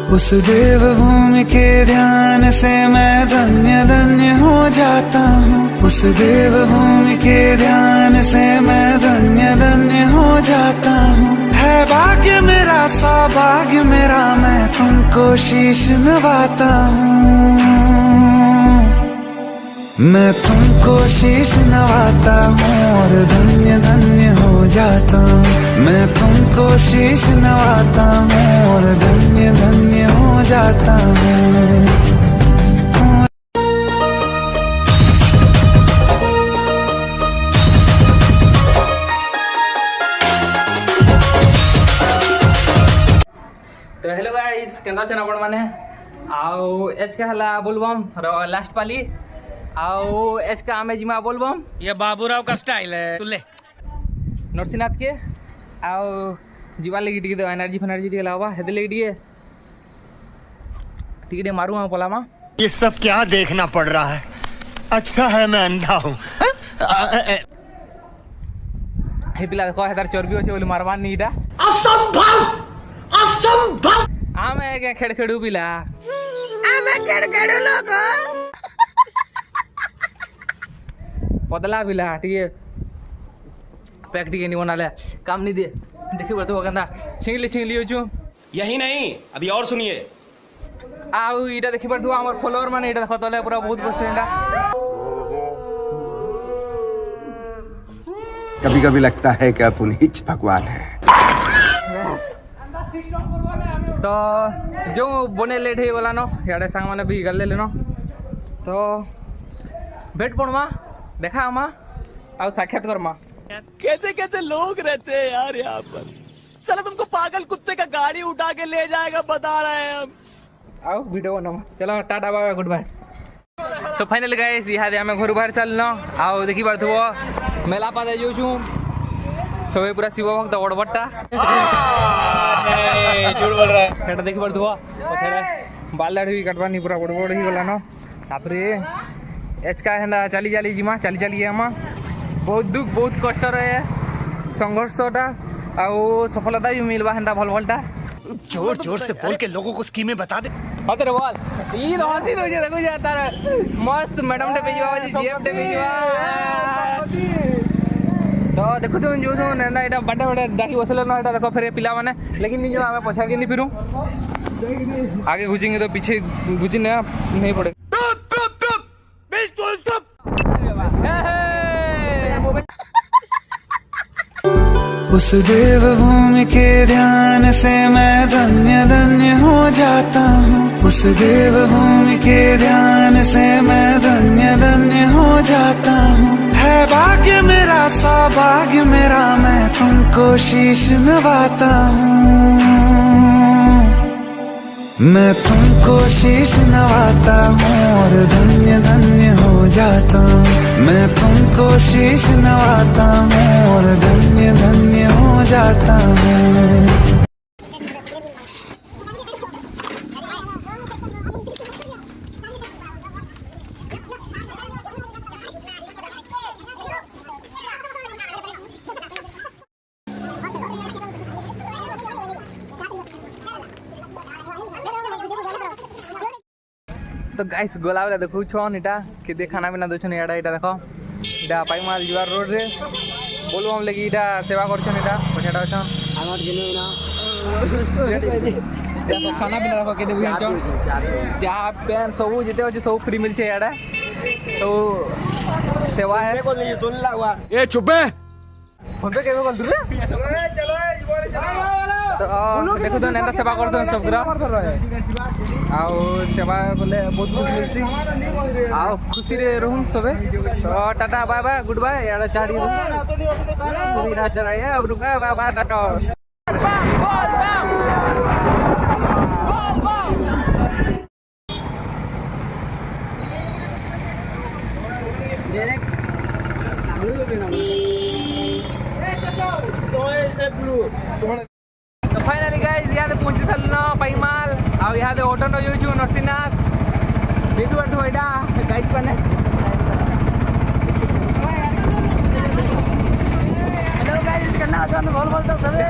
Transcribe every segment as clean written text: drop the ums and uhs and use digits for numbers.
उस देवभूमि के ध्यान से मैं धन्य धन्य हो जाता हूँ। उस देवभूमि के ध्यान से मैं धन्य धन्य हो जाता हूँ। है भाग्य मेरा सौभाग्य मेरा मैं तुमको शीश नवाता हूँ। मैं तुमको शीश नवाता हूँ और धन्य धन्य हो जाता हूँ। मैं तुमको शीश नवाता हूँ और धन्य धन्य हो जाता हूँ। तो हेलो गाइस केंदा चना आपण माने आउ एच का हला बोलबम लास्ट पाली आउ एच का आमे जिमा बोलबम ये बाबूराव का स्टाइल है तुले नरसिंहनाथ के आउ जीवा लगी टिके एनर्जी फनर्जी टिके लावा हेदे लगी टिके टिके मारू हम पलामा। ये सब क्या देखना पड़ रहा है? अच्छा है मैं अंधा हूँ। हे पिला देखो हेदार चर्बी होचे बोली मारवान नीडा असंभव असंभव। आमे के खेड़खेड़ू पिला आमे खेड़खेड़ू लोग पतला पिला टिके पैक टिके नहीं बनाले काम नहीं दे देखि बतो गंदा छिंगली होचू। यही नहीं अभी और सुनिए आउ इटा देखि बतो हमर फॉलोअर माने इटा देखो तले पूरा बहुत कष्ट एंडा। कभी कभी लगता है कि पुनीत भगवान है। तो जो बने लेट हो गला न याडे सांग माने भी गले लेनो तो भेट पड़मा देखा आमा आउ साक्षात करमा। कैसे कैसे लोग रहते हैं यार यहाँ पर। साला तुमको पागल कुत्ते का गाड़ी उठा के ले जाएगा बता रहे हैं हम। आओ वीडियो बनाओ चलो tata bye good bye. So finally guys इहा दे हमें घर बाहर चलनो आओ देखि परथबो मेला पादे जो छु सबे पूरा शिव भक्त ओडबट्टा झूठ बोल रहा है। एटा देखि परथबो पछड़े बाल दाढ़ी कटवानी पूरा बड़ ही गला न तापरे एच का हेंदा चली जिमा चली आमा बहुत दुख बहुत कष्ट रहे संघर्षटा आउ सफलता भी मिलवा हेंदा भल भलटा। जोर जोर से बोल के लोगों को स्कीमें बता दे। अरे बोल ई तो हंसी तो जे देखो जाता मस्त मैडम ने भेजवा जी जेब ने भेजवा तो देखो तुम जो सो ना एटा बड़े दाढ़ी बसले न एटा देखो फिर पिला माने लेकिन नहीं जो हमें पछा के नहीं फिरूं आगे घुसेंगे तो पीछे घुसने नहीं पड़े। उस देवभूमि के ध्यान से मैं धन्य धन्य हो जाता हूँ। उस देवभूमि के ध्यान से मैं धन्य धन्य हो जाता हूँ। है भाग्य मेरा सौभाग्य मेरा मैं तुमको शीश नवाता हूँ। मैं तुमको शीश नवाता हूँ और धन्य धन्य हो जाता हूँ। मैं तुमको शीश नवाता हूँ और धन्य धन्य हो जाता हूँ। तो गाइस गोला वाला देखो छन इटा के दे खाना पीना दोछन एडा इटा देखो इटा पाई माल जीवार रोड रे बोलू हम लगी इटा सेवा करछन इटा पछाटा छन आमार गेलो ना देखो खाना पीना देखो के दे बुझन छन चा पेन सब जते होचे सब फ्री मिल छे एडा तो सेवा है सुन लागवा ए चुप है। फोन पे केबे बोल रे तो देखो तो नेता सेवा करतो सब पूरा आओ सेवा बोले बहुत खुशी मिलसी आओ खुशी रे रहूं सबे तो tata bye bye good bye यार चाड़ी पूरी रात जराए अब रुका बाय बाय टाटा। तो फाइनली गाइस यहाँ पहुंची सालना पाईमाल आ यहाँ ऑटो न जो नरसिंहनाथ देखु बर्थो एटा गाइस बने हेलो गाइस करना आसान बोल बोलता सबे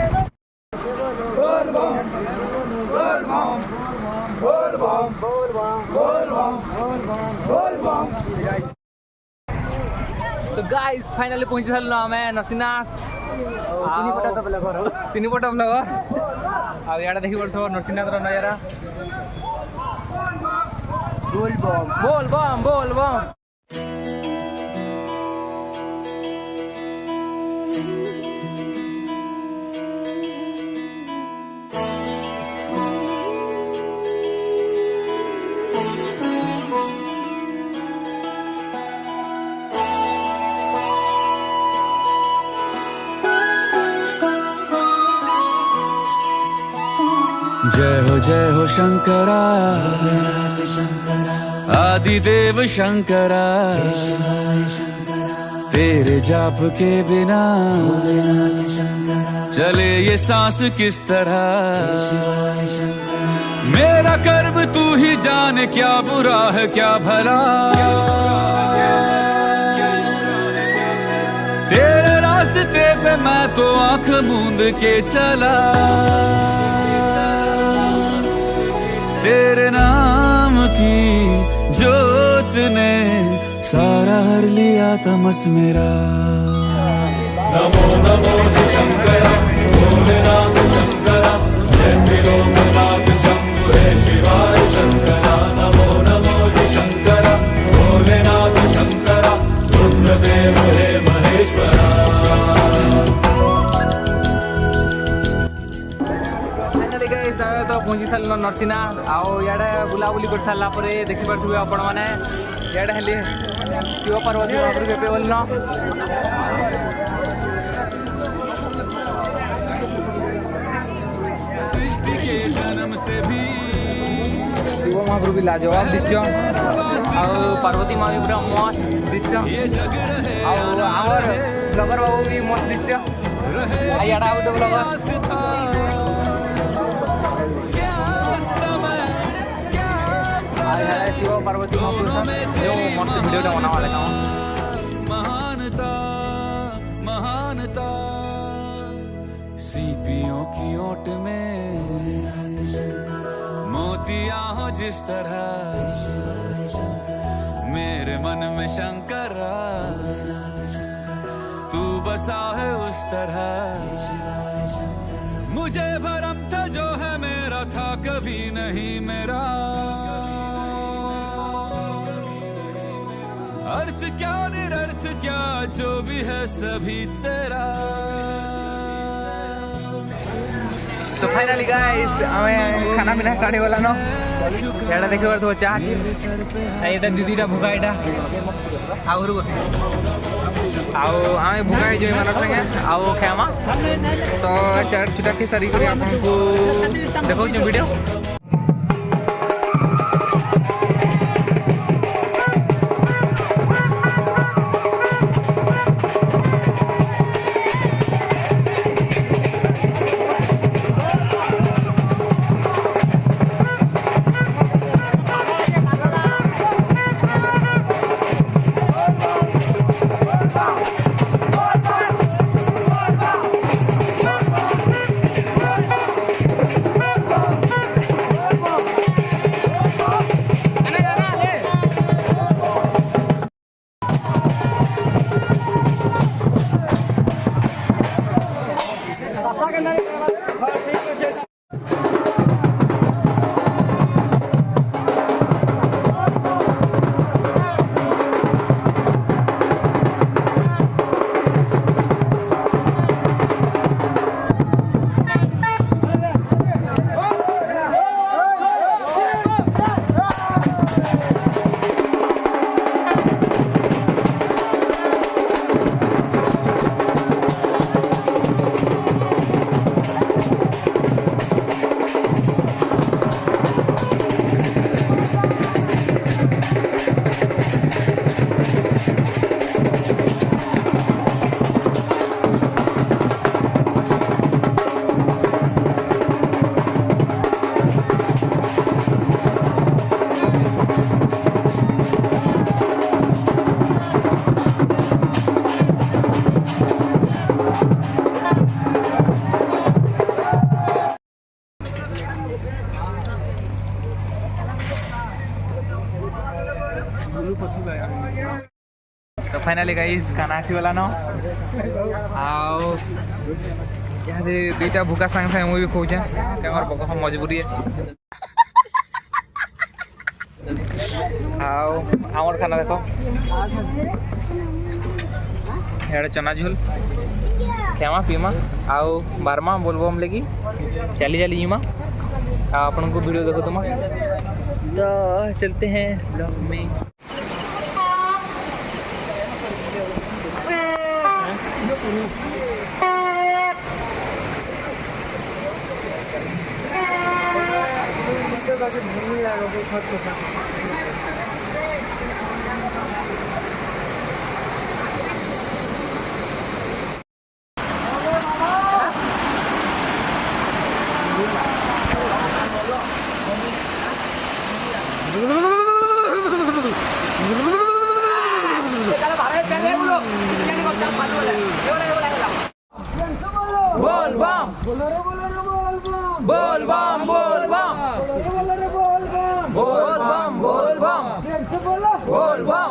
सो गाइस फाइनली पहुंची सारू आमे नरसिंहनाथ तीन पट ब्लगर आड़े देखी पड़ो नरसिंहनाथ नजारा बोल बम बोल बम जय हो शंकरा आदिदेव शंकरा तेरे जाप के बिना चले ये सांस किस तरह मेरा कर्म तू ही जाने क्या बुरा है क्या भला तेरे रास्ते पे मैं तो आंख मूंद के चला तेरे नाम की जोत ने सारा हर लिया तमस मेरा नमो नमो शंकरा भोलेनाथ शंकरा जय त्रिलोकनाथ शंभु हे शिवाय शंकरा नमो नमो शंकरा भोलेनाथ शंकरा रुद्रदेव हे महेश्वरा तो पहुँची सारे नरसिंहनाथ आओ इे बुलाबुली कर सारा देखी पारे आपण मैंने इे हेली शिव पार्वती महाप्रभु बेपे बोल शिव महाप्रभु भी लाजवाब दृश्य पार्वती माँ भी पूरा मस्त दृश्य आमर ब्लगर बाबू भी मस्त दृश्य इे गोटे ब्लगर शिव पार्वती मस्त वीडियो बना वाले महानता महानता सीपियों की ओट में मोतिया हो जिस तरह मेरे मन में शंकरा तू बसा है उस तरह मुझे भरम था जो है मेरा था कभी नहीं मेरा अर्थ क्या निरर्थ क्या जो भी है सभी तेरा तो फाइनली गाइस हमें खाना पीना स्टार्ट हो गला नो एडा देखि परथो चाट एटा दीदीटा भुका एटा आउरु गते आउ आमे भुका जो मन संगे आउ खामा तो चाट चुटाटी सरी करी आपन को देखो जो वीडियो तो फाइनाली गाइस खाना आसीगला न आओ यहाँ दुईटा भूका सागे सागे मुझे खोजे बक मजबूरी आओ आमर खाना देख इे चना झोल खेमा पीमा आओ बारमा बोलबम लगी चली चली जीमा आपन को वीडियो देखो तुम तो चलते हैं ब्लॉग में। बोल बम बोल बम बोल बम बोल बम बोल बम बोल बम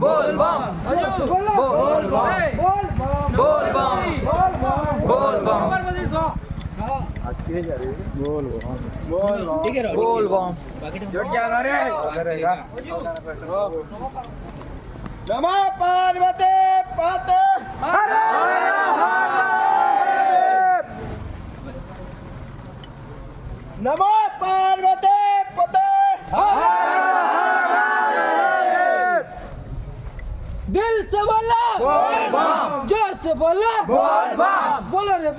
बोल बम बोल बम बोल बम बोल बम नमो पार्वती पते हर हर नमो पार्वती पते हर हर दिल से बोला बोल बम जोर से बोला बोल बम बोलो रे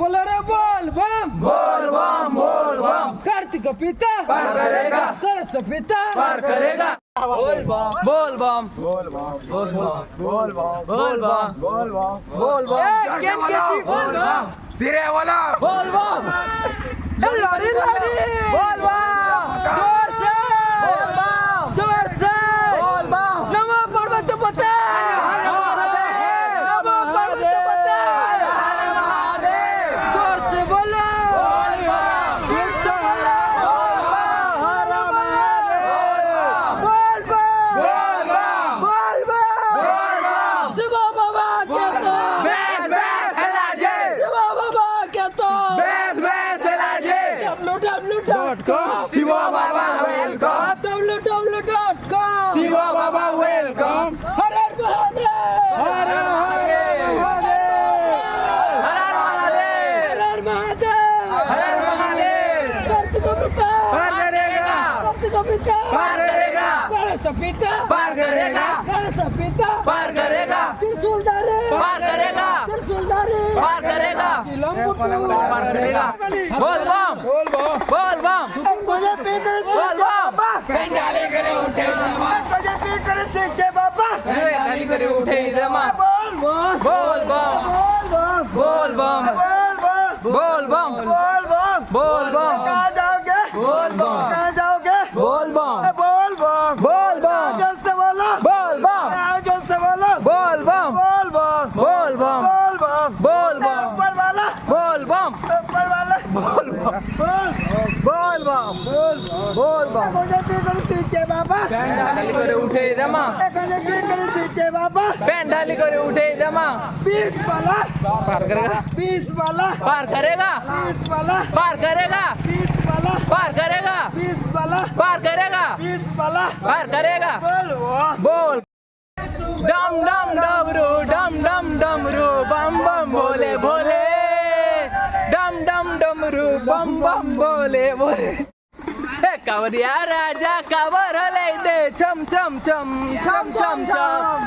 बोल बम बोल बम कार्तिक पिता पार करेगा कलश पिता पार करेगा बोल बम बोल बम बोल बम बोल बम बोल बम बोल बम बोल बम बोल बम बोल बम सिरे वाला बोल बम लड़ी बोल बम जोर से बोल बम जोर से बोल बम नमो पार्वती पते नमो पार्वती पते जोर से बोलो दिल से बोलो Siva Baba welcome. www.com. Siva Baba welcome. Har Har Mahadev. Har Har Mahadev. Har Har Mahadev. Har Har Mahadev. Kartika Pita. Par करेगा. Kartika Pita. Par करेगा. Ganesha Pita. Par करेगा. Ganesha Pita. Par करेगा. त्रिशूलधारी. Par करेगा. त्रिशूलधारी. Par करेगा. चिलमपुटू. Par करेगा. बोल बम. बोल बम. बोल बम. बोल बम. पेंडाली करे उठे बाबा. तुझे पी करे सीखे बाबा. पेंडाली करे उठे दमा. बोल बम. बोल बम. बोल बम. बोल बम. बोल बम. बोल बम. कहाँ जाओगे? बोल बम. कहाँ जाओगे? बोल बम. बोल बम. बोल बम. जोर से बोलो. बोल बम. जोर से बोलो. बोल बम. बोल बम. बोल बम. बोल बम. बोल बम. ऊपर वाला. बोल बम. ऊपर वाला. बोल बम. बोल बम. बोल बम. मुझे पी करे सीखे बाबा. पेंडाली करे उठे दमा. मुझे पी करे सीखे बाबा. पेंडाली करे उठे दमा. 20 वाला. पार करेगा. 20 वाला. पार करेगा. 20 वाला. पार करेगा. 20 वाला. पार करेगा. 20 वाला. पार करेगा. 20 वाला. पार करेगा. बोल डम डम डमरू डम डम डमरू बम बम बोले भोले डम डम डमरू बम बम बोले भोले कावरिया राजा कावर ले दे चम चम चम चम चम चम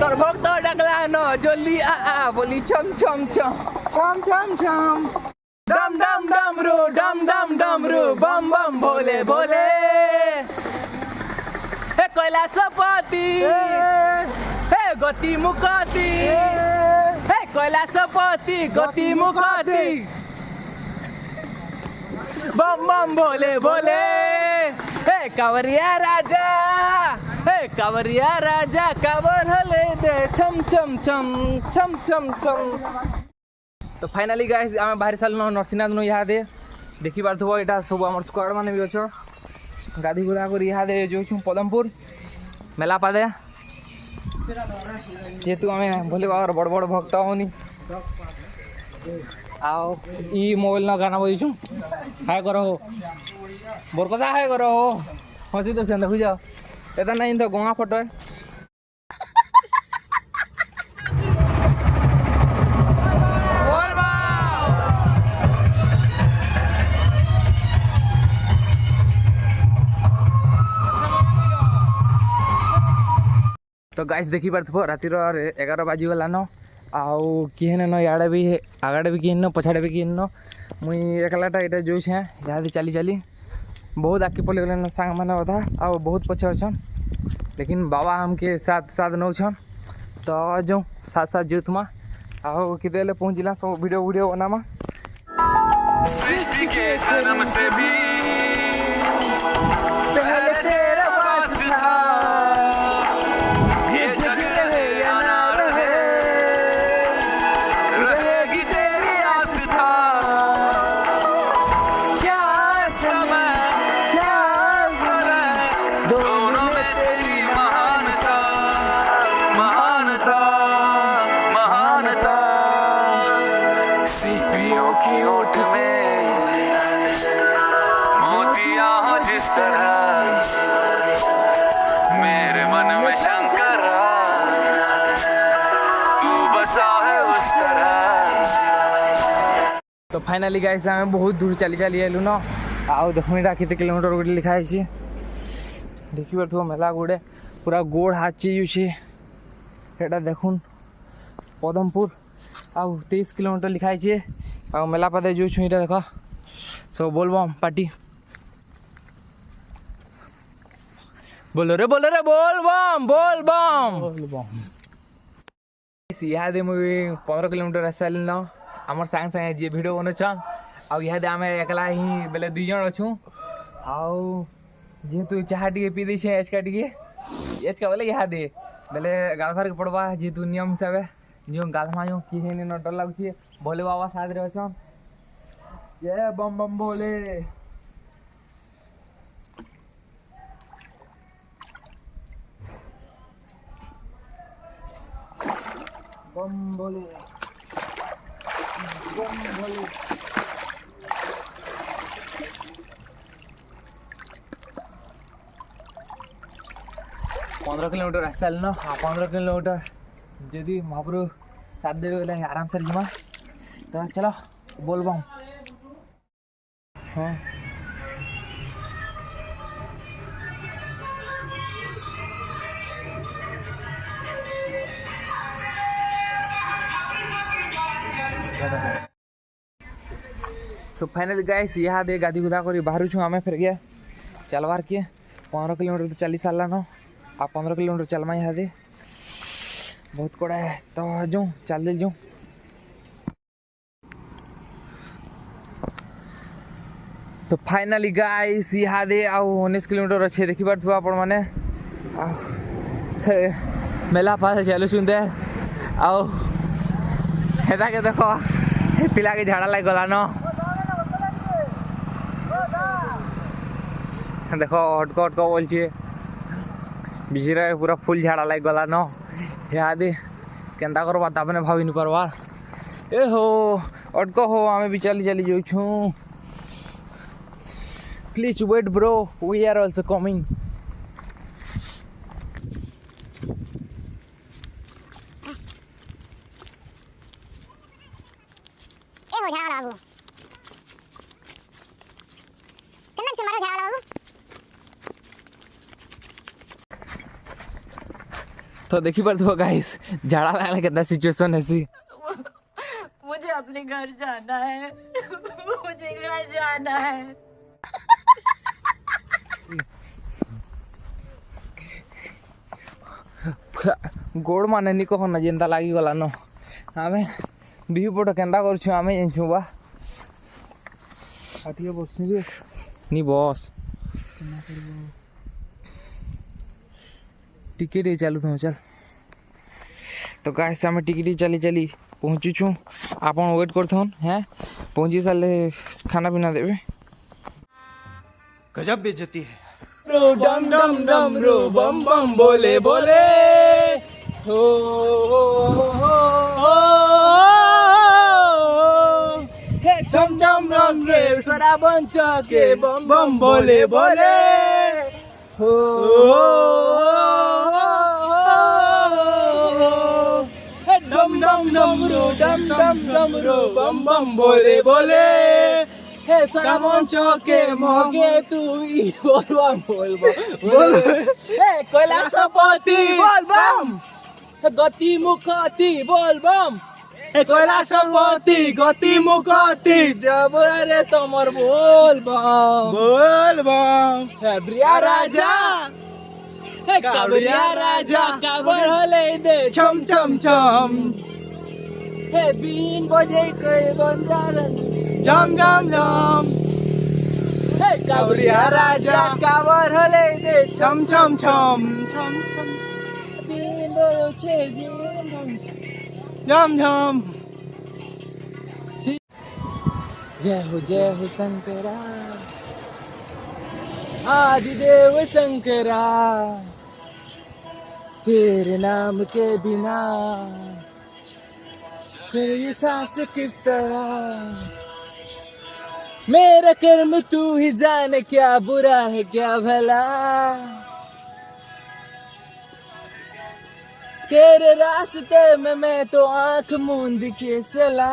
तोर भक्त डाकला न जल्दी आ बोली चम चम चम चम चम चम डम डम डमरू डम डम डमरू बम बम भोले भोले हे कैलाशपति हे गति मुक्ति हे कैलाशपति गति मुक्ति बम बम भोले भोले हे कावरिया राजा कावर हले दे छम छम छम छम छम छम। तो फाइनाली गाइस आमे बाहर साल नरसिंहनाथ नो यहाँ दे देखी पार्थो एटा सब आमर स्क्वाड माने भी अछ गाधी गुदा कर इहादे जो पदमपुर मेला पादे जेहेतु आम भोले बाबार बड़ बड़ भक्त होनी आओ ई मोबाइल न गाना बजु हाय करो हो बोरकसा हाय करो हो हसी तो देखु जाओ एता नहीं तो गंगा फोटो है तो गाइस देखी पार्थो रातिर 11 बाजी गलान आउ किए न इे भी आगड़े भी किए न पछाड़े भी किए न मुई एकलाटा ये जो यहाँ चली चली बहुत आगे पलि गले सांग मैंने अधा आ बहुत पछे अच्छन लेकिन बाबा हमके साथ साथ नौछन तो जो साथ साथ जोतमा आओ कितने पहुँचला सब वीडियो वीडियो बनामा सृष्टि के जन्म से भी पहले तेरा पास था ये जग रहे या ना रहे रहेगी तेरी आस्था क्या समय क्या प्रलय दोनों में तेरी महानता महानता महानता सीपियों की ओट में मोतिया हो जिस तरह मेरे मन में शंकरा तू बसा है उस तरह। तो फाइनाली गाइस आम बहुत दूर चली चली आलु न आउ देखो यहाँ केते किलोमीटर गोटे लिखाई देखी पार मेला गोटे पूरा गोड़ हाथ चीजुचे एटा देखुन पदमपुर आउ 23 किलोमीटर लिखाई आ मेला पादे जो छुईटा देख सब बोलबम पार्टी बोलो रे बोल बम बोल बम इहादे मुझे 15 किलोमीटर आस सारी न आमर सांग सांगे जी भिड बनाचन आदे आम एकला ही बेले 2 जन अच्छू आउ जेहेतु चाह टे पी दे एचका टे एचका बोले इहादे बेले गाधवार के पड़वा जेहेतु नियम हिसाब से जो गाधमा जो किए न डर लगुचे भोले बाबा साथ रे अच्छन जय बम बम भोले बम भोले बम भोले 15 किलोमीटर आस साल न 15 किलोमीटर जदि महाप्रभु साथ देवे गले आराम से जीमा तो चलो बोलबम हाँ सो फाइनल गाइस यहाँ दे गाधी गुदा कर बाहर छूँ आम फिर गया चलवार किए 15 किलोमीटर तो चली सारा न आ 15 किलोमीटर चलमा यहाँ दे बहुत कड़ा है तो जो चल जो तो फाइनली गाइस यहाँ दे आउ 19 किलोमीटर अच्छे देखी पार आप मैंने मेला पास चलु सुनते आउ हेता के देखो पिला के झाड़ा लग गला न देखो हटको हटको बोल बिजरा पूरा फुल झाड़ा लग गला न यादे केन्ता करवा तापने भाभी नहीं पारवार ए हो अटको हो आमे भी चली चली जो छू please wait bro we are also coming ए हो झाड़ा लागो कन्ना से मारो झाड़ा लागो तो देखी पर तो गाइस झाड़ा लागला कितना सिचुएशन है सी मुझे अपने घर जाना है मुझे घर जाना है गोड़ माने नी कहो ना जेंता लागी गला न आमे बिहु पट केंदा करछु आमे जेंछु बा आटिए बसनी रे नी बस टिकट ही चालू था चल तो गाइस आमे टिकट ही चली चली पहुँचु छु आपन वेट करथन हैं पहुँची साले खाना पीना देवे गजब बेइज्जती है। डमरू डम डम डमरू बम बम बोले बोले हो हे चम चम रंगे सरा बंच के बम बम बोले बोले हो हे डम डम डमरू डम डम डमरू बम बम बोले बोले हे सरा बंच के मगे तू बोल बोल हे कैलाशपति बोल बम गति मुखती बोल बम कैलाशपति गति मुखती जबरे तमर बोल बम काबरिया राजा काबरिया राजा काबर हले दे छम छम छम हे बीन बजे के बंजारन जम जम जम हे काबरिया राजा काबर हले दे छम छम छम छम छम बीन बजे जम जम जय हो शंकरा आदिदेव शंकरा तेरे नाम के बिना तेरी सांस किस तरह मेरा कर्म तू ही जाने क्या बुरा है क्या भला तेरे रास्ते में मैं तो आंख मूंद के चला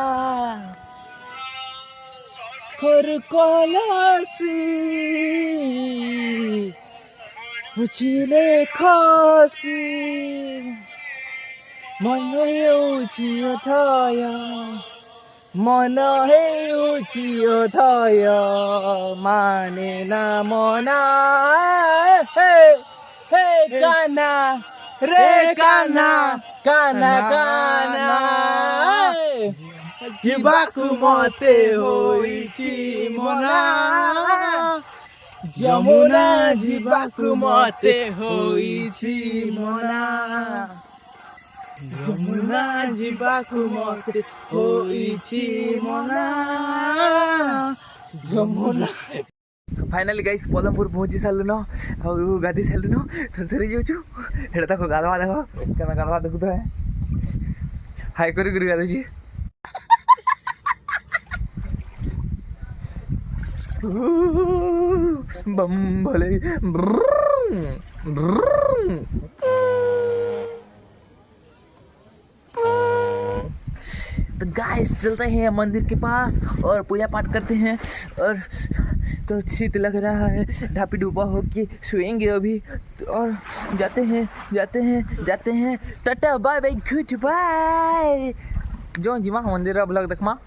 और कलासी उछिले खसी मन हेउछि अथय मन हेउछि अथय माने ना मना हे हे काना रे काना काना काना जीवाकु मते होइछि मना जमुना जीवाकु मते होइछि मना जमुना जीवाकु मते होइछि मना जमुना फाइनाली गाइस पदमपुर पहुँची सारू न और गाधी सारू न थोड़ी थोड़ी जाऊँ हेटा तक गाधवा देख क्या गाधवा देखु तो है हाई करी गाधुची बम भले तो गाइस चलते हैं मंदिर के पास और पूजा पाठ करते हैं और तो शीत लग रहा है ढापी डूबा होके सोएंगे अभी और जाते हैं tata bye bye good bye जो जीमा मंदिर ब्लॉग देखमा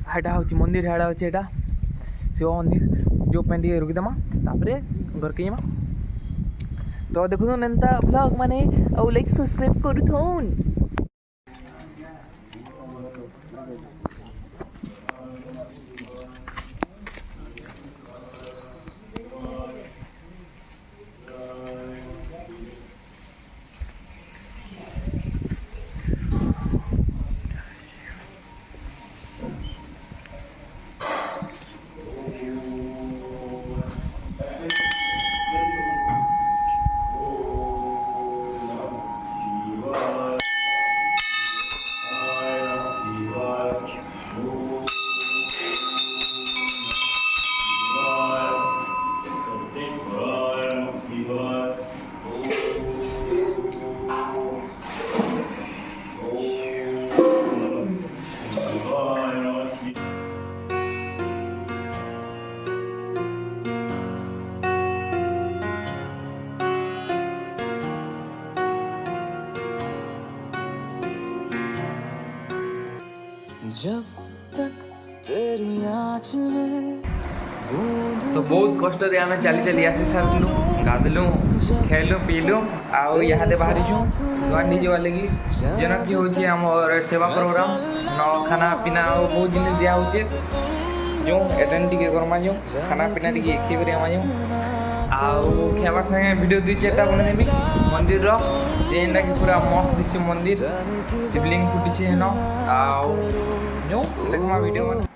हाटा हूँ मंदिर हाड़ा हो शिव मंदिर जो पेंट रुकीदेमा तापर घर के तो देखु एंता ब्लॉग माने और लाइक सब्सक्राइब करूथन जब तक तेरी आँच में तो बहुत कष्ट रे आमे चली चली आसी सारलु गाधलु खेलु पीलु आउ यहाँ बाहरी छू गांधी जी वाले की जन की होची हमर सेवा प्रोग्राम न खाना पीना और बहुत जिनिस दिया होचे जो एटेंड टिके करमा जो खाना पीना टिके खेबरे आमा जो आउ खेबार संगे वीडियो दुई चारटा बने देबी मंदिर रो जेनटा की पूरा मस्त दिसे मंदिर शिवलिंग फुटिचे न आउ जो देखमा वीडियो